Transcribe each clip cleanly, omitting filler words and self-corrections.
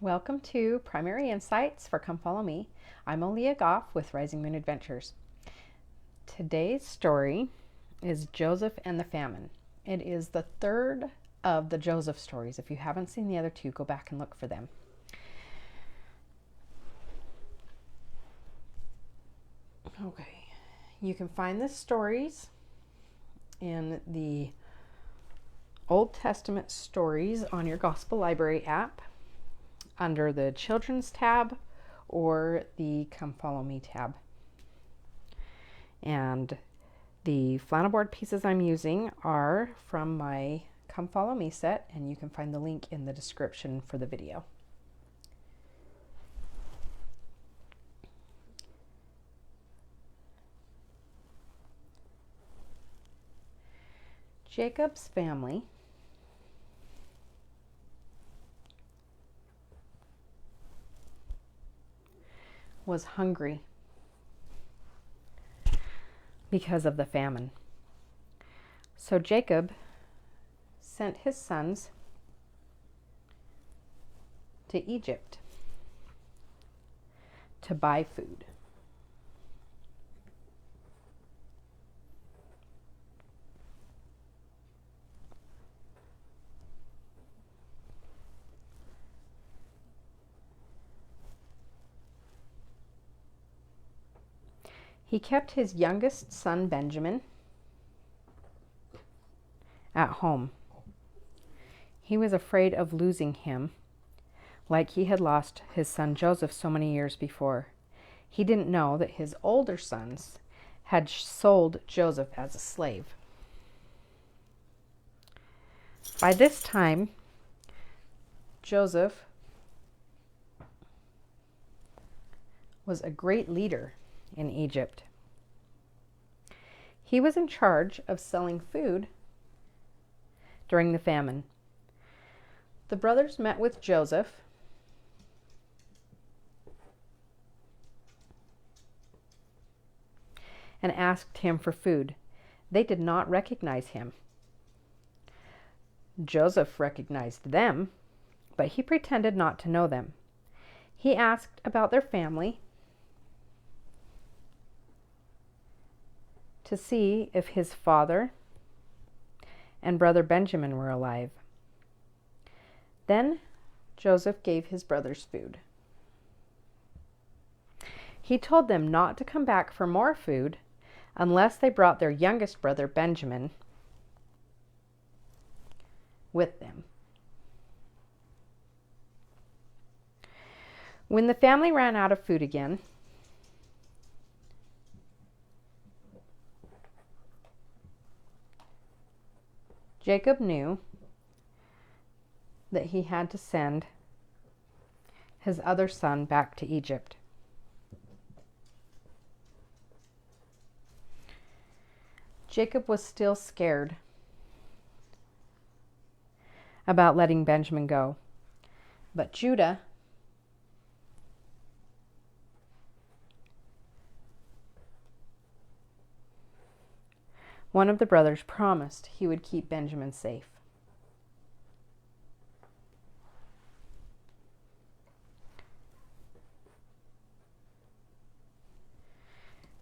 Welcome to Primary Insights for Come Follow Me. I'm Aaliyah Goff with Rising Moon Adventures. Today's story is Joseph and the Famine. It is the third of the Joseph stories. If you haven't seen the other two, go back and look for them. Okay, you can find the stories in the Old Testament stories on your Gospel Library app, under the Children's tab or the Come Follow Me tab. And the flannel board pieces I'm using are from my Come Follow Me set, and you can find the link in the description for the video. Jacob's family was hungry because of the famine. So Jacob sent his sons to Egypt to buy food. He kept his youngest son, Benjamin, at home. He was afraid of losing him, like he had lost his son Joseph so many years before. He didn't know that his older sons had sold Joseph as a slave. By this time, Joseph was a great leader in Egypt. He was in charge of selling food during the famine. The brothers met with Joseph and asked him for food. They did not recognize him. Joseph recognized them, but he pretended not to know them. He asked about their family to see if his father and brother Benjamin were alive. Then Joseph gave his brothers food. He told them not to come back for more food unless they brought their youngest brother Benjamin with them. When the family ran out of food again, Jacob knew that he had to send his other son back to Egypt. Jacob was still scared about letting Benjamin go, but Judah one of the brothers promised he would keep Benjamin safe.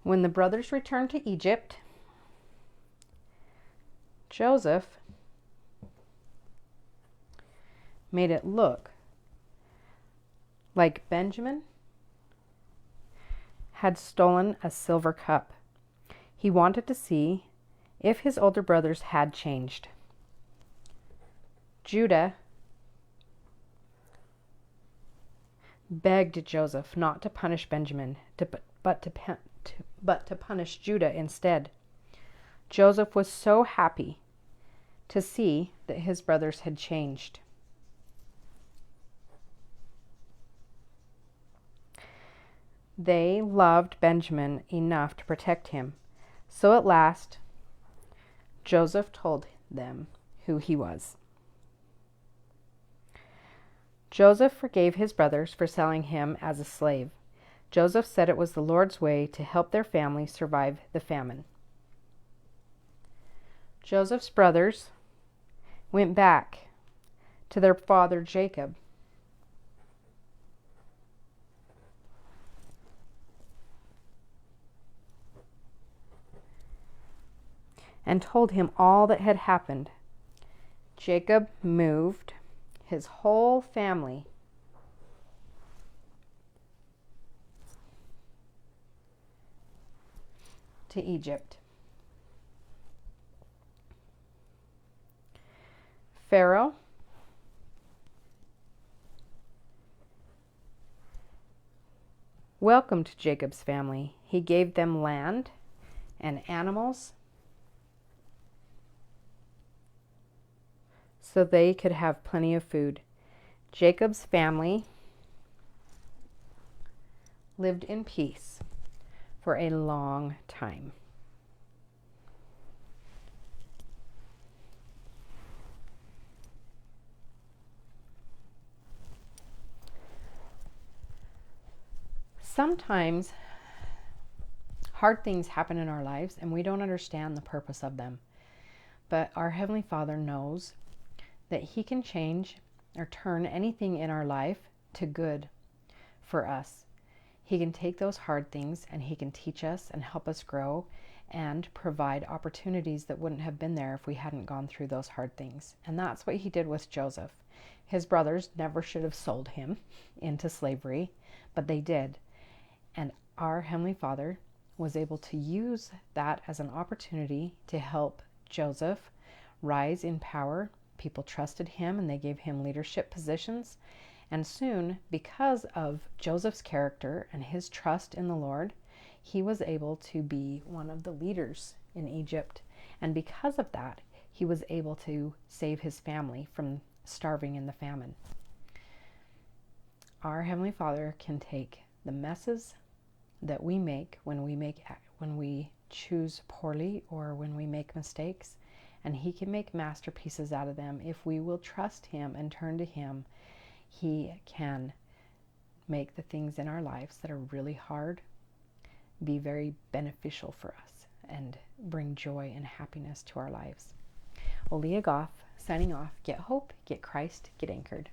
When the brothers returned to Egypt, Joseph made it look like Benjamin had stolen a silver cup. He wanted to see if his older brothers had changed. Judah begged Joseph not to punish Benjamin, but to punish Judah instead. Joseph was so happy to see that his brothers had changed. They loved Benjamin enough to protect him. So at last, Joseph told them who he was. Joseph forgave his brothers for selling him as a slave. Joseph said it was the Lord's way to help their family survive the famine. Joseph's brothers went back to their father Jacob and told him all that had happened. Jacob moved his whole family to Egypt. Pharaoh welcomed Jacob's family. He gave them land and animals so they could have plenty of food. Jacob's family lived in peace for a long time. Sometimes hard things happen in our lives and we don't understand the purpose of them. But our Heavenly Father knows that He can change or turn anything in our life to good for us. He can take those hard things and He can teach us and help us grow and provide opportunities that wouldn't have been there if we hadn't gone through those hard things. And that's what He did with Joseph. His brothers never should have sold him into slavery, but they did. And our Heavenly Father was able to use that as an opportunity to help Joseph rise in power. People trusted him and they gave him leadership positions. And soon, because of Joseph's character and his trust in the Lord, he was able to be one of the leaders in Egypt. And because of that, he was able to save his family from starving in the famine. Our Heavenly Father can take the messes that we make when we choose poorly or when we make mistakes, and He can make masterpieces out of them. If we will trust Him and turn to Him, He can make the things in our lives that are really hard be very beneficial for us and bring joy and happiness to our lives. Well, Leah Goff signing off. Get hope, get Christ, get anchored.